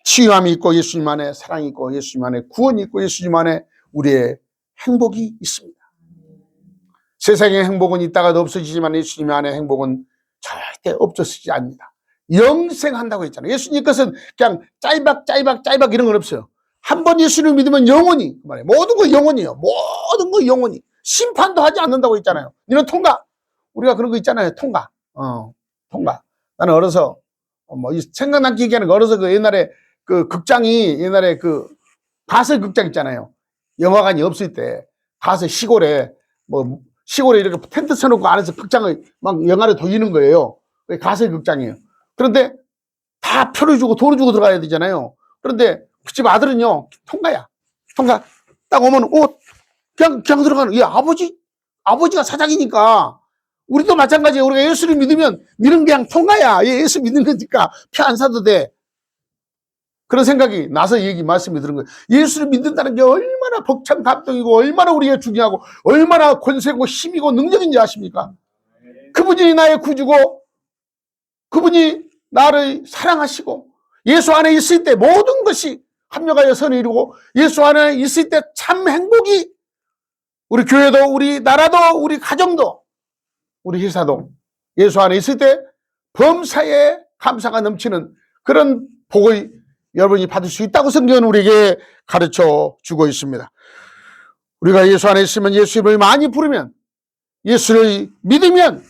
치유함이 있고 예수님 안에 사랑이 있고 예수님 안에 구원이 있고 예수님 안에 우리의 행복이 있습니다. 세상의 행복은 있다가도 없어지지만 예수님 안에 행복은 절대 없어지지 않습니다. 영생한다고 했잖아요. 예수님 것은 그냥 짤박 이런 건 없어요. 한 번 예수를 믿으면 영원히, 그 말이에요. 모든 거 영원히요. 모든 거 영원히. 심판도 하지 않는다고 했잖아요. 이런 통과. 우리가 그런 거 있잖아요. 통과. 통과. 나는 어려서, 생각난 얘기하는 거 어려서 그 옛날에 그 극장이 옛날에 그 가설 극장 있잖아요. 영화관이 없을 때 가서 시골에 이렇게 텐트 쳐놓고 안에서 극장을 막 영화를 돌리는 거예요. 그게 가설 극장이에요. 그런데 다 표를 주고 돈을 주고 들어가야 되잖아요. 그런데 그 집 아들은요, 통과야. 통과. 딱 오면, 그냥 들어가는, 아버지가 사장이니까. 우리도 마찬가지예요. 우리가 예수를 믿으면, 믿는 게 그냥 통과야. 예수 믿는 거니까 표 안 사도 돼. 그런 생각이 나서 말씀이 드는 거예요. 예수를 믿는다는 게 얼마나 벅찬 감동이고, 얼마나 우리가 중요하고, 얼마나 권세고 힘이고 능력인지 아십니까? 그분이 나의 구주고, 그분이 나를 사랑하시고, 예수 안에 있을 때 모든 것이 합력하여 선을 이루고, 예수 안에 있을 때 참 행복이, 우리 교회도, 우리 나라도, 우리 가정도, 우리 회사도 예수 안에 있을 때 범사에 감사가 넘치는 그런 복을 여러분이 받을 수 있다고 성경은 우리에게 가르쳐 주고 있습니다. 우리가 예수 안에 있으면 예수 이름을 많이 부르면, 예수를 믿으면,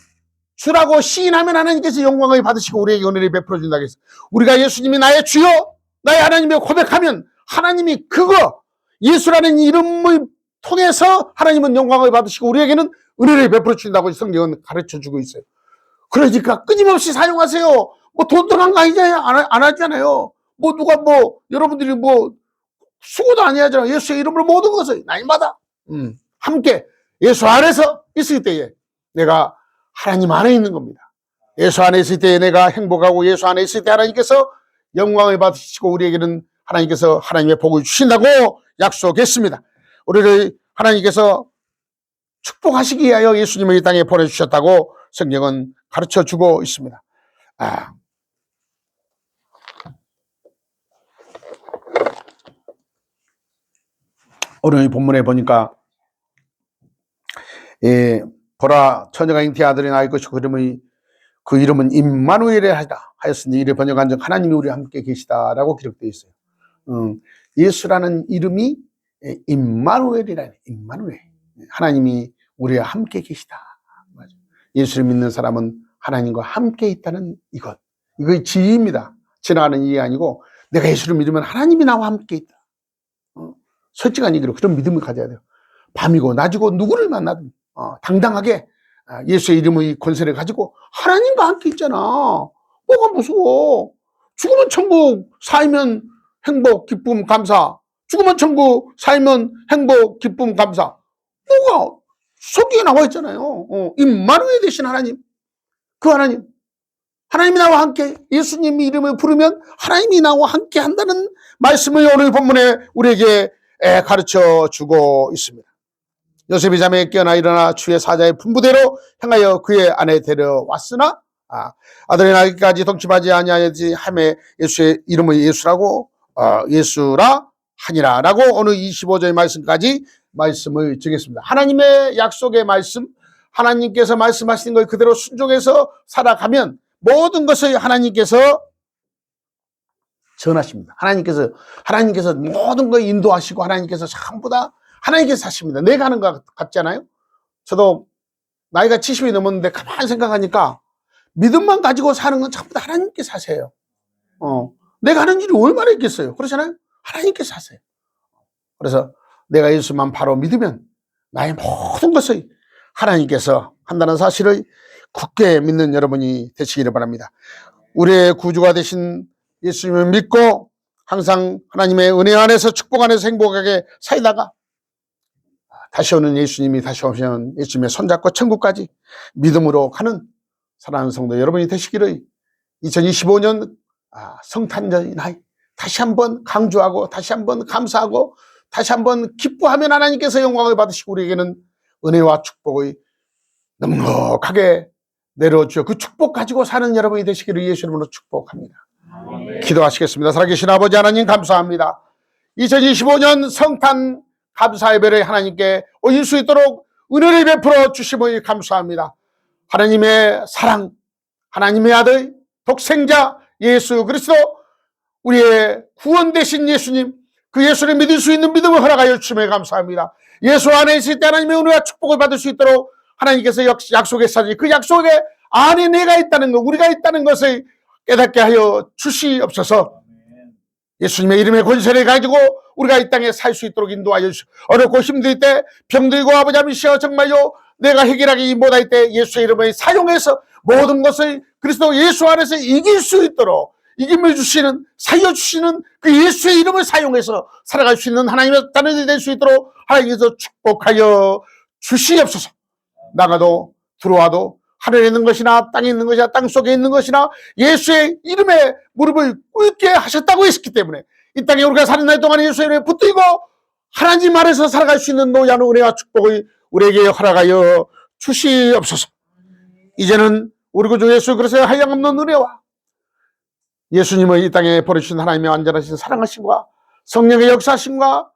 주라고 시인하면 하나님께서 영광을 받으시고 우리에게 은혜를 베풀어 준다고 했어요. 우리가 예수님이 나의 주요, 나의 하나님을 고백하면 하나님이 그거 예수라는 이름을 통해서 하나님은 영광을 받으시고 우리에게는 은혜를 베풀어 준다고 성경은 가르쳐 주고 있어요. 그러니까 끊임없이 사용하세요. 돈 들어간 거 아니잖아요. 안 하잖아요. 누가 여러분들이 수고도 안 하잖아요. 예수의 이름으로 모든 것을 날마다 함께 예수 안에서 있을 때에 내가 하나님 안에 있는 겁니다. 예수 안에 있을 때 내가 행복하고 예수 안에 있을 때 하나님께서 영광을 받으시고 우리에게는 하나님께서 하나님의 복을 주신다고 약속했습니다. 우리를 하나님께서 축복하시기 위하여 예수님을 이 땅에 보내주셨다고 성경은 가르쳐주고 있습니다. 오늘 본문에 보니까 보라 처녀가 잉태의 아들이 낳을 것이고 그 이름은 임마누엘이라 하다 하였으니 이를 번역한 즉 하나님이 우리와 함께 계시다라고 기록되어 있어요. 예수라는 이름이 임마누엘이라. 임마누엘. 하나님이 우리와 함께 계시다. 예수를 믿는 사람은 하나님과 함께 있다는 이것이 지위입니다. 지나가는 일이 아니고 내가 예수를 믿으면 하나님이 나와 함께 있다. 솔직한 얘기로 그런 믿음을 가져야 돼요. 밤이고 낮이고 누구를 만나든 당당하게 예수의 이름의 권세를 가지고 하나님과 함께 있잖아. 뭐가 무서워. 죽으면 천국, 살면 행복, 기쁨, 감사. 죽으면 천국, 살면 행복, 기쁨, 감사. 뭐가 속에 나와 있잖아요. 임마누엘 되신 하나님, 그 하나님, 하나님이 나와 함께, 예수님 이름을 부르면 하나님이 나와 함께 한다는 말씀을 오늘 본문에 우리에게 가르쳐 주고 있습니다. 요셉이 잠에 깨어나 일어나 주의 사자의 분부대로 행하여 그의 아내 데려왔으나 아들의 나기까지 동침하지 아니하였지 하매 예수의 이름을 예수라 하니라 라고 오늘 25절의 말씀까지 말씀을 드리겠습니다. 하나님의 약속의 말씀, 하나님께서 말씀하시는 걸 그대로 순종해서 살아가면 모든 것을 하나님께서 전하십니다. 하나님께서 모든 걸 인도하시고 하나님께서 전부 다 하나님께서 하십니다. 내가 하는 것 같잖아요. 저도 나이가 70이 넘었는데 가만히 생각하니까 믿음만 가지고 사는 건 전부 다 하나님께서 하세요. 내가 하는 일이 얼마나 있겠어요. 그렇잖아요. 하나님께서 하세요. 그래서 내가 예수만 바로 믿으면 나의 모든 것을 하나님께서 한다는 사실을 굳게 믿는 여러분이 되시기를 바랍니다. 우리의 구주가 되신 예수님을 믿고 항상 하나님의 은혜 안에서 축복 안에서 행복하게 살다가 다시 오는 예수님이 다시 오시면 예수님의 손잡고 천국까지 믿음으로 가는 사랑하는 성도 여러분이 되시기를 2025년 성탄절 날 다시 한번 강조하고 다시 한번 감사하고 다시 한번 기뻐하면 하나님께서 영광을 받으시고 우리에게는 은혜와 축복을 넉넉하게 내려주어 그 축복 가지고 사는 여러분이 되시기를 예수 이름으로 축복합니다. 기도하시겠습니다. 살아계신 아버지 하나님 감사합니다. 2025년 성탄 감사 예배를 하나님께 올릴 수 있도록 은혜를 베풀어 주심을 감사합니다. 하나님의 사랑, 하나님의 아들, 독생자 예수 그리스도 우리의 구원 되신 예수님, 그 예수를 믿을 수 있는 믿음을 허락하여 주심을 감사합니다. 예수 안에 있을 때 하나님의 은혜와 축복을 받을 수 있도록 하나님께서 약속했사니 그 약속에 안에 내가 있다는 것, 우리가 있다는 것을 깨닫게 하여 주시옵소서. 예수님의 이름의 권세를 가지고 우리가 이 땅에 살 수 있도록 인도하여 주시옵소서. 어렵고 힘들 때 병들고 아버지 아버지여 정말요 내가 해결하기 못할 때 예수의 이름을 사용해서 모든 것을 그리스도 예수 안에서 이길 수 있도록 이김을 주시는 살려주시는 그 예수의 이름을 사용해서 살아갈 수 있는 하나님의 자녀들이 될 수 있도록 하나님께서 축복하여 주시옵소서. 나가도 들어와도 하늘에 있는 것이나 땅에 있는 것이나 땅속에 있는 것이나 예수의 이름에 무릎을 꿇게 하셨다고 했기 때문에 이 땅에 우리가 사는 날 동안 예수의 이름에 붙들고 하나님 안에서 살아갈 수 있는 노여한 은혜와 축복을 우리에게 허락하여 주시옵소서. 이제는 우리 구주 예수 그리스도의 한량없는 은혜와 예수님의 이 땅에 보내주신 하나님의 완전하신 사랑하심과 성령의 역사하심과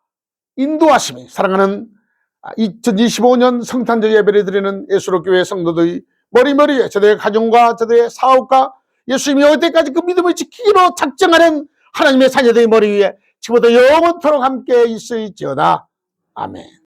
인도하심이 사랑하는 2025년 성탄절 예배를 드리는 예수로 교회 성도들의 머리머리에 저들의 가정과 저들의 사업과 예수님이 올 때까지 그 믿음을 지키기로 작정하는 하나님의 자녀들의 머리 위에 지금부터 영원토록 함께 있을지어다. 아멘.